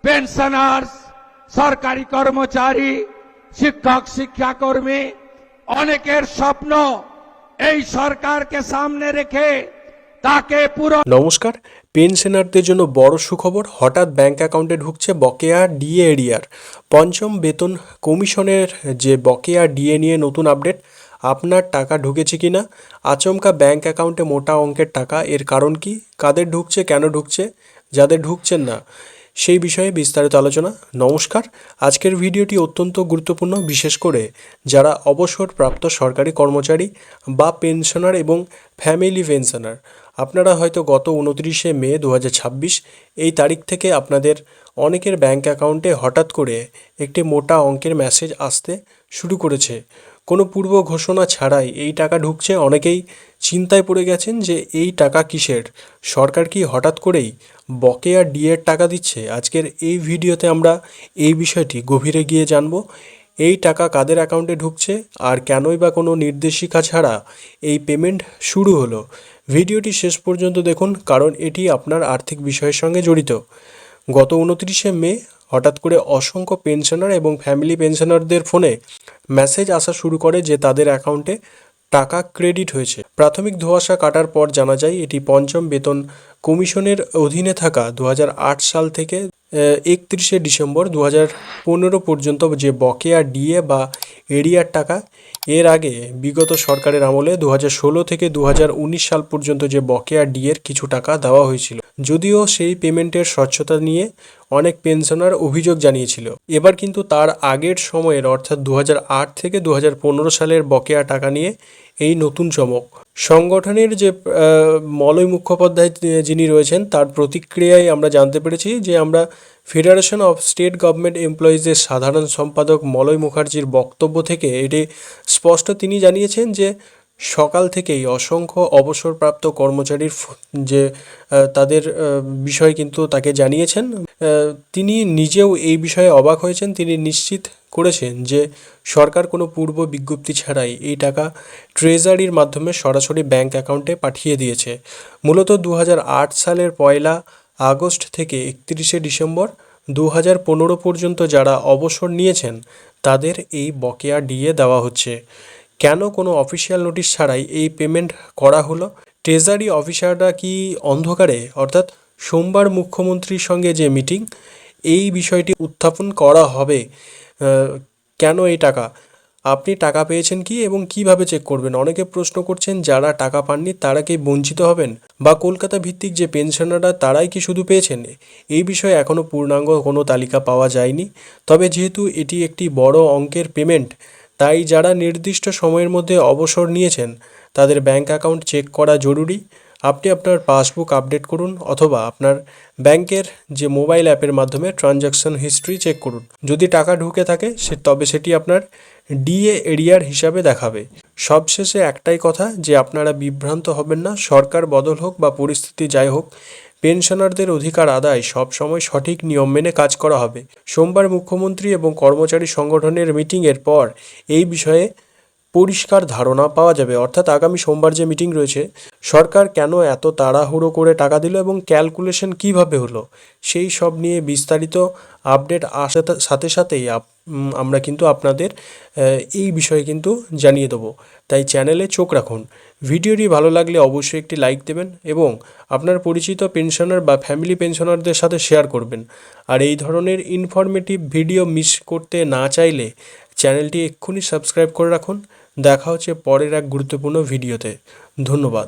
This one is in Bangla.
পেনশনার্স, সরকারি কর্মচারী, শিক্ষক শিক্ষাকর্মী অনেকের স্বপ্ন এই সরকারকে সামনে রেখে তাকে পুরো। নমস্কার। পেনশনারদের জন্য বড় সুখবর, হঠাৎ ব্যাংক অ্যাকাউন্টে ঢুকছে বকেয়া ডিএ এরিয়ার। পঞ্চম বেতন কমিশনের যে বকেয়া ডিএ নিয়ে নতুন আপডেট। আপনার টাকা ঢুকেছে কিনা? আচমকা ব্যাংক অ্যাকাউন্টে মোটা অঙ্কের টাকা, এর কারণ কি? কাদের ঢুকছে, কেন ঢুকছে, যাদের ঢুকছেন না সেই বিষয়ে বিস্তারিত আলোচনা। নমস্কার। আজকের ভিডিওটি অত্যন্ত গুরুত্বপূর্ণ, বিশেষ করে যারা অবসরপ্রাপ্ত সরকারি কর্মচারী বা পেনশনার এবং ফ্যামিলি পেনশনার। আপনারা হয়তো গত 29শে মে 2026 এই তারিখ থেকে আপনাদের অনেকের ব্যাংক অ্যাকাউন্টে হঠাৎ করে একটি মোটা অঙ্কের মেসেজ আসতে শুরু করেছে। কোনো পূর্ব ঘোষণা ছাড়াই এই টাকা ঢুকছে। অনেকেই চিন্তায় পড়ে গেছেন যে এই টাকা কিসের, সরকার কি হঠাৎ করেই বকেয়া ডিএর টাকা দিচ্ছে? আজকের এই ভিডিওতে আমরা এই বিষয়টি গভীরে গিয়ে জানব। এই টাকা কাদের অ্যাকাউন্টে ঢুকছে আর কেনই বা কোনো নির্দেশিকা ছাড়া এই পেমেন্ট শুরু হলো। ভিডিওটি শেষ পর্যন্ত দেখুন, কারণ এটি আপনার আর্থিক বিষয়ের সঙ্গে জড়িত। গত 29শে মে হঠাৎ করে অসংখ্য পেনশনার এবং ফ্যামিলি পেনশনারদের ফোনে মেসেজ আসা শুরু করে যে তাদের অ্যাকাউন্টে টাকা ক্রেডিট হয়েছে। প্রাথমিক ধোঁয়াশা কাটার পর জানা যায় এটি পঞ্চম বেতন কমিশনের অধীনে থাকা 2008 সাল থেকে 31শে ডিসেম্বর 2015 পর্যন্ত যে বকেয়া ডিএ বা এরিয়ার টাকা। এর আগে বিগত সরকারের আমলে 2016 থেকে 2019 সাল পর্যন্ত যে বকেয়া ডিএর কিছু টাকা দেওয়া হয়েছিল, যদিও সেই পেমেন্টের স্বচ্ছতা নিয়ে অনেক পেনশনার অভিযোগ জানিয়েছিল। এবার কিন্তু তার আগের সময়ের অর্থাৎ 2008 থেকে 2015 সালের বকেয়া টাকা নিয়ে এই নতুন চমক। সংগঠনের যে মলয় মুখোপাধ্যায় যিনি রয়েছেন, তার প্রতিক্রিয়ায় আমরা জানতে পেরেছি যে আমরা ফেডারেশন অফ স্টেট গভর্নমেন্ট এমপ্লয়িজের সাধারণ সম্পাদক মলয় মুখার্জির বক্তব্য থেকে এটি স্পষ্ট। তিনি জানিয়েছেন যে সকাল থেকেই অসংখ্য অবসরপ্রাপ্ত কর্মচারীর যে তাদের বিষয় কিন্তু তাকে জানিয়েছেন। তিনি নিজেও এই বিষয়ে অবাক হয়েছেন। তিনি নিশ্চিত করেছেন যে সরকার কোনো পূর্ব বিজ্ঞপ্তি ছাড়াই এই টাকা ট্রেজারির মাধ্যমে সরাসরি ব্যাংক অ্যাকাউন্টে পাঠিয়ে দিয়েছে। মূলত 2008 সালের 1 আগস্ট থেকে 31শে ডিসেম্বর 2015 পর্যন্ত যারা অবসর নিয়েছেন তাদের এই বকেয়া ডিএ দেওয়া হচ্ছে। কেন কোনো অফিসিয়াল নোটিশ ছাড়াই এই পেমেন্ট করা হলো? ট্রেজারি অফিসাররা কি অন্ধকারে, অর্থাৎ সোমবার মুখ্যমন্ত্রীর সঙ্গে যে মিটিং, এই বিষয়টি উত্থাপন করা হবে? কেন এই টাকা? আপনি টাকা পেয়েছেন কি এবং কিভাবে চেক করবেন? অনেকে প্রশ্ন করছেন, যারা টাকা পাননি তারা কি বঞ্চিত হবেন, বা কলকাতা ভিত্তিক যে পেনশনাররা তারাই কি শুধু পেয়েছেন? এই বিষয়ে এখনও পূর্ণাঙ্গ কোনো তালিকা পাওয়া যায়নি। তবে যেহেতু এটি একটি বড় অঙ্কের পেমেন্ট, তাই যারা নির্দিষ্ট সময়ের মধ্যে অবসর নিয়েছেন তাদের ব্যাংক অ্যাকাউন্ট চেক করা জরুরি। আপনি আপনার পাসবুক আপডেট করুন অথবা আপনার ব্যাংকের যে মোবাইল অ্যাপের মাধ্যমে ট্রানজ্যাকশন হিস্ট্রি চেক করুন। যদি টাকা ঢুকে থাকে তবে সেটি আপনার ডিএ এরিয়ার হিসাবে দেখাবে। সবশেষে একটাই কথা, যে আপনারা বিভ্রান্ত হবেন না। সরকার বদল হোক বা পরিস্থিতি যাই হোক, পেনশনারদের অধিকার আদায় সবসময় সঠিক নিয়ম মেনে কাজ করা হবে। সোমবার মুখ্যমন্ত্রী এবং কর্মচারী সংগঠনের মিটিংয়ের পর এই বিষয়ে পরিষ্কার ধারণা পাওয়া যাবে। অর্থাৎ আগামী সোমবার যে মিটিং রয়েছে, সরকার কেন এত তাড়াহুড়ো করে টাকা দিল এবং ক্যালকুলেশন কিভাবে হলো, সেই সব নিয়ে বিস্তারিত আপডেট আসার সাথে সাথেই আমরা কিন্তু আপনাদের এই বিষয়ে কিন্তু জানিয়ে দেবো। তাই চ্যানেলে চোখ রাখুন। ভিডিওটি ভালো লাগলে অবশ্যই একটি লাইক দেবেন এবং আপনার পরিচিত পেনশনার বা ফ্যামিলি পেনশনারদের সাথে শেয়ার করবেন। আর এই ধরনের ইনফরমেটিভ ভিডিও মিস করতে না চাইলে চ্যানেলটি এক্ষুনি সাবস্ক্রাইব করে রাখুন। দেখা হচ্ছে পরের এক গুরুত্বপূর্ণ ভিডিওতে। ধন্যবাদ।